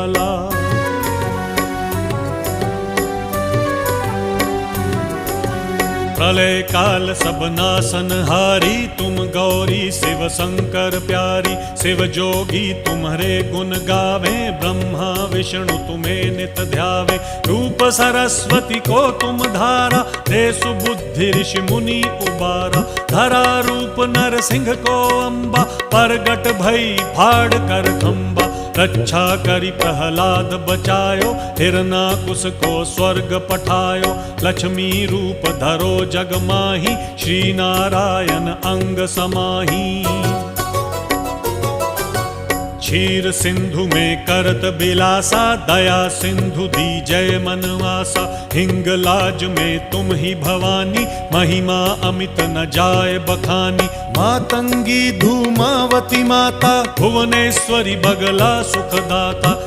ज्वाला। प्रलय काल सब नासन हारी, तुम गौरी शिव शंकर प्यारी। शिव जोगी तुम्हारे गुण गावे, ब्रह्मा विष्णु तुम्हें नित ध्यावे। रूप सरस्वती को तुम धारा, दे सुबुद्धि ऋषि मुनि उबारा। धरा रूप नरसिंह को अम्बा, परगट भई फाड़ कर खंबा। रक्षा करी प्रहलाद बचायो, हिरनाकुश को स्वर्ग पठायो। लक्ष्मी रूप धरो जग माही, श्री नारायण अंग समाही। क्षीर सिंधु में करत बिलासा, दया सिंधु दी जय मनवासा। हिंगलाज में तुम ही भवानी, महिमा अमित न जाय बखानी। मातंगी धूमावती माता, भुवनेश्वरी बगला सुखदाता।